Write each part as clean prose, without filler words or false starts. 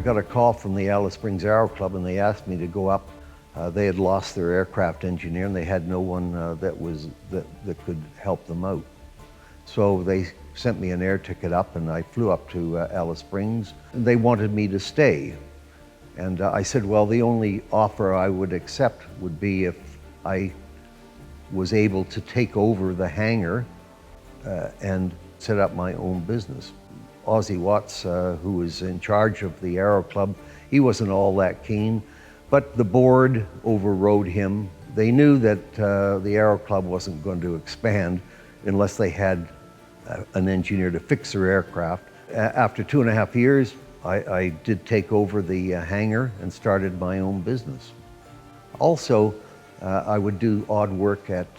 got a call from the Alice Springs Aero Club and they asked me to go up. They had lost their aircraft engineer and they had no one that could help them out. So they sent me an air ticket up and I flew up to Alice Springs. They wanted me to stay. And I said, well, the only offer I would accept would be if I was able to take over the hangar and set up my own business. Ozzie Watts, who was in charge of the Aero Club, he wasn't all that keen, but the board overrode him. They knew that the Aero Club wasn't going to expand unless they had an engineer to fix their aircraft. After 2.5 years, I did take over the hangar and started my own business. Also, I would do odd work at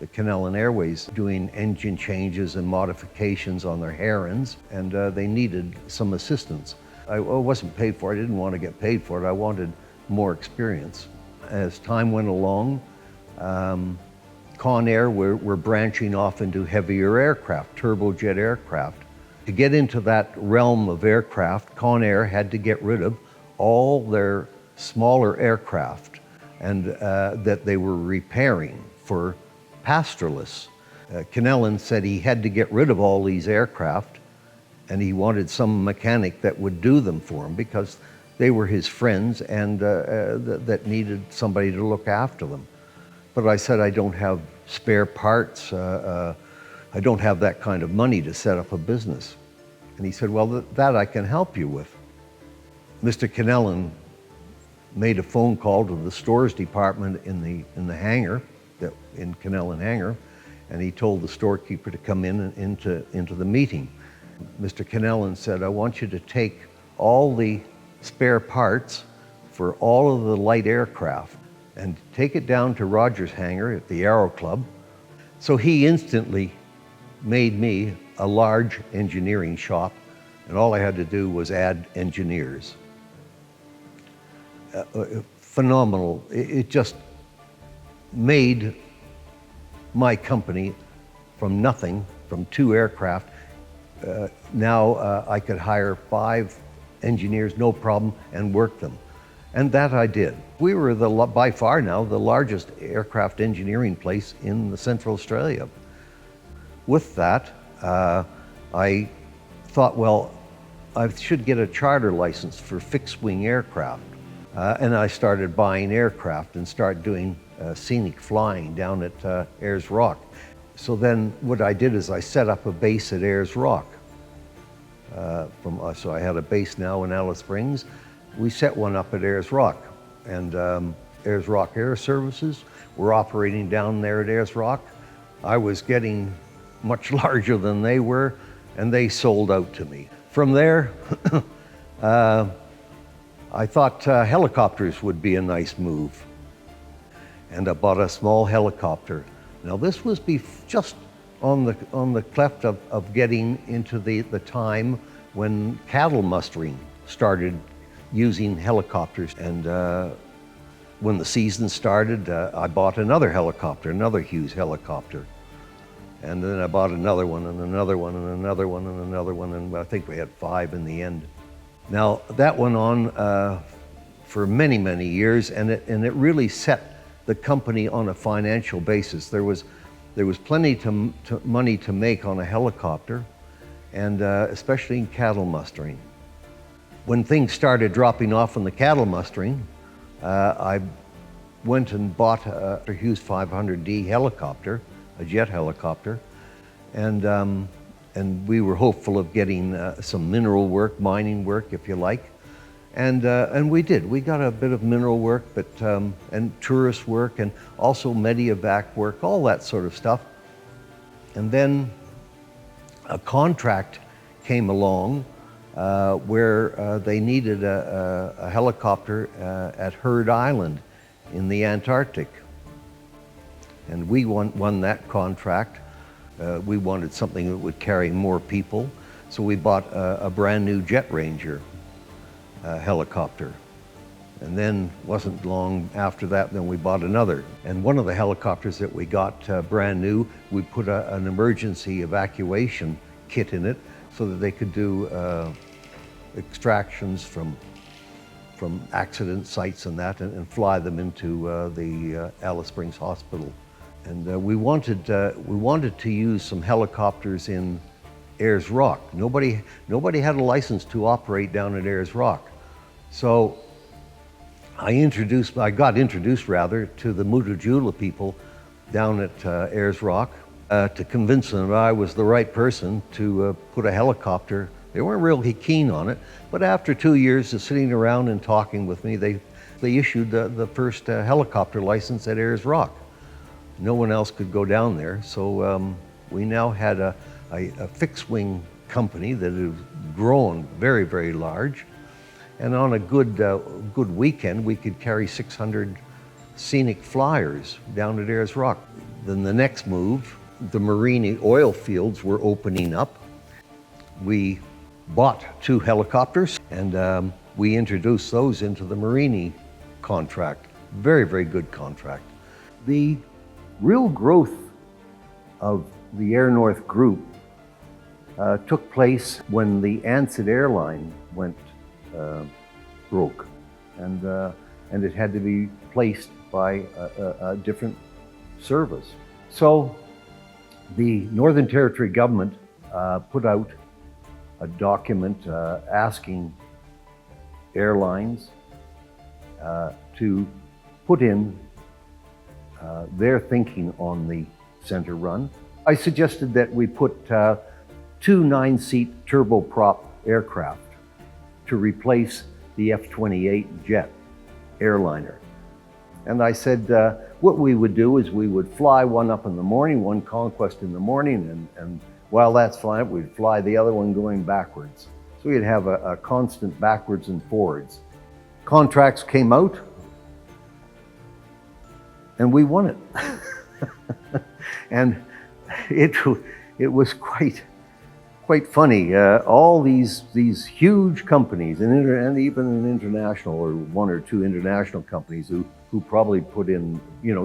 the Canellan Airways, doing engine changes and modifications on their Herons, and they needed some assistance. I wasn't paid for it. I didn't want to get paid for it. I wanted more experience. As time went along, Con Air were branching off into heavier aircraft, turbojet aircraft. To get into that realm of aircraft, Con Air had to get rid of all their smaller aircraft and that they were repairing for pastoralists. Canellan said he had to get rid of all these aircraft and he wanted some mechanic that would do them for him because they were his friends and that needed somebody to look after them. But I said, I don't have spare parts. I don't have that kind of money to set up a business. And he said, well, that I can help you with. Mr. Canellan made a phone call to the stores department in the hangar, in Canellan Hangar, and he told the storekeeper to come into the meeting. Mr. Canellan said, I want you to take all the spare parts for all of the light aircraft and take it down to Roger's hangar at the Aero Club. So he instantly made me a large engineering shop, and all I had to do was add engineers. Phenomenal. It just made my company from nothing, from 2 aircraft. Now I could hire 5 engineers, no problem, and work them. And that I did. We were by far now the largest aircraft engineering place in Central Australia. With that, I thought, well, I should get a charter license for fixed-wing aircraft. And I started buying aircraft and started doing scenic flying down at Ayers Rock. So then what I did is I set up a base at Ayers Rock. So I had a base now in Alice Springs. We set one up at Ayers Rock. And Ayers Rock Air Services were operating down there at Ayers Rock. I was getting much larger than they were, and they sold out to me. From there, I thought helicopters would be a nice move. And I bought a small helicopter. Now this was just on the cleft of getting into the time when cattle mustering started using helicopters. And when the season started, I bought another helicopter, another Hughes helicopter. And then I bought another one and another one and another one and another one, and I think we had 5 in the end. Now that went on for many, many years, and it really set the company on a financial basis. There was plenty money to make on a helicopter, and especially in cattle mustering. When things started dropping off in the cattle mustering, I went and bought a Hughes 500D helicopter, a jet helicopter, and we were hopeful of getting some mineral work, mining work, if you like, and we did. We got a bit of mineral work, but and tourist work, and also medevac work, all that sort of stuff. And then a contract came along where they needed a helicopter at Heard Island in the Antarctic. And we won that contract. We wanted something that would carry more people, so we bought a brand new Jet Ranger helicopter. And then wasn't long after that, then we bought another. And one of the helicopters that we got brand new, we put an emergency evacuation kit in it so that they could do extractions from accident sites and that, and fly them into the Alice Springs Hospital. And we wanted to use some helicopters in Ayers Rock. Nobody had a license to operate down at Ayers Rock. So I got introduced rather to the Mutujula people down at Ayers Rock to convince them that I was the right person to put a helicopter. They weren't really keen on it, but after 2 years of sitting around and talking with me, they issued the first helicopter license at Ayers Rock. No one else could go down there, so we now had a fixed-wing company that has grown very, very large. And on a good weekend, we could carry 600 scenic flyers down at Ayers Rock. Then the next move, the marine oil fields were opening up. We bought 2 helicopters and we introduced those into the Marini contract. Very, very good contract. The real growth of the Air North group took place when the Ansett airline went broke, and it had to be placed by a different service. So the Northern Territory government put out a document asking airlines to put in their thinking on the center run. I suggested that we put 2 9-seat turboprop aircraft to replace the F-28 jet airliner. And I said what we would do is we would fly one up in the morning, one Conquest in the morning, and while that's flying, we'd fly the other one going backwards. So we'd have a constant backwards and forwards. Contracts came out, and we won it. And it was quite funny. All these huge companies, and even an international, or 1 or 2 international companies who probably put in,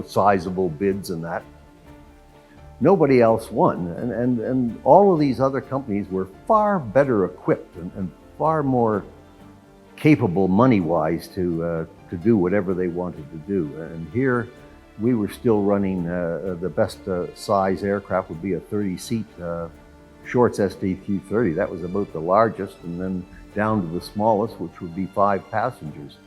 sizable bids and that. Nobody else won, and all of these other companies were far better equipped and far more capable money-wise to do whatever they wanted to do. And here we were still running the best size aircraft would be a 30-seat Shorts ST-330. That was about the largest, and then down to the smallest, which would be 5 passengers.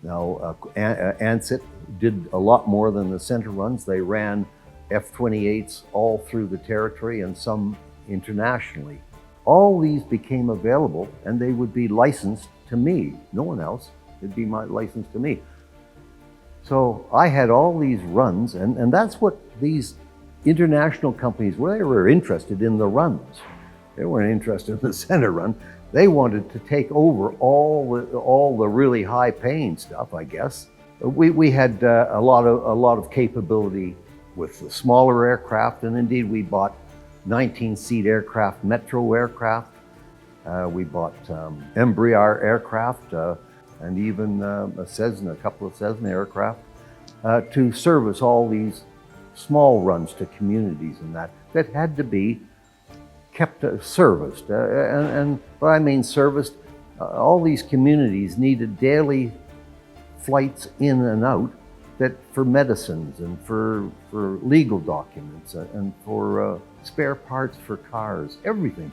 Now, Ansett did a lot more than the center runs. They ran F-28s all through the territory and some internationally. All these became available, and they would be licensed to me. No one else. It'd be my license to me. So I had all these runs, and that's what these international companies were. They were interested in the runs. They weren't interested in the center run. They wanted to take over all the really high-paying stuff, I guess. We had a lot of capability with the smaller aircraft, and indeed we bought 19-seat aircraft, Metro aircraft. We bought Embraer aircraft, and even a couple of Cessna aircraft to service all these small runs to communities and that had to be kept serviced. And what I mean serviced, all these communities needed daily flights in and out that for medicines and for legal documents and for spare parts for cars. Everything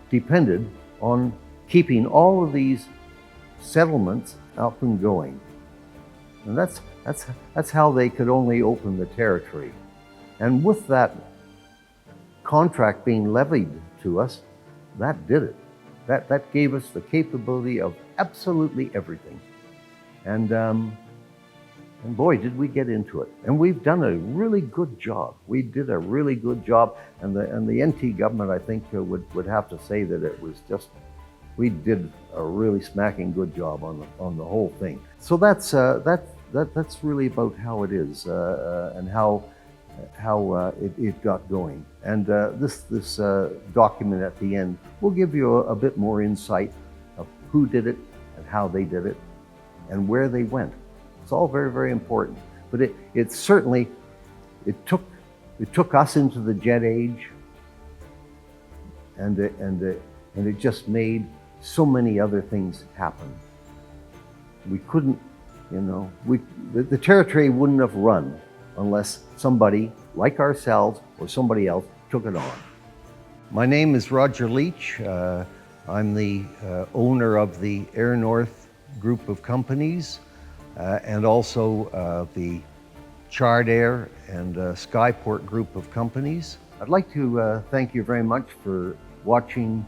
depended on keeping all of these settlements up and going. And that's how they could only open the territory. And with that contract being levied to us, that did it. That gave us the capability of absolutely everything. And boy, did we get into it. And we've done a really good job. We did a really good job. And the NT government, I think, would have to say that it was just, we did a really smacking good job on the whole thing. So that's really about how it is and how it got going. And this document at the end will give you a bit more insight of who did it and how they did it and where they went. It's all very, very important. But it certainly took us into the jet age, and it just made so many other things happened. We couldn't, you know, the territory wouldn't have run unless somebody like ourselves or somebody else took it on. My name is Roger Leach. I'm the owner of the Air North group of companies and also the Chard Air and Skyport group of companies. I'd like to thank you very much for watching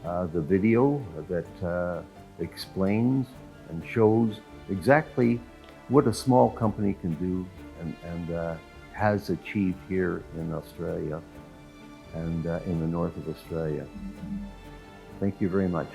the video that explains and shows exactly what a small company can do and has achieved here in Australia and in the north of Australia. Thank you very much.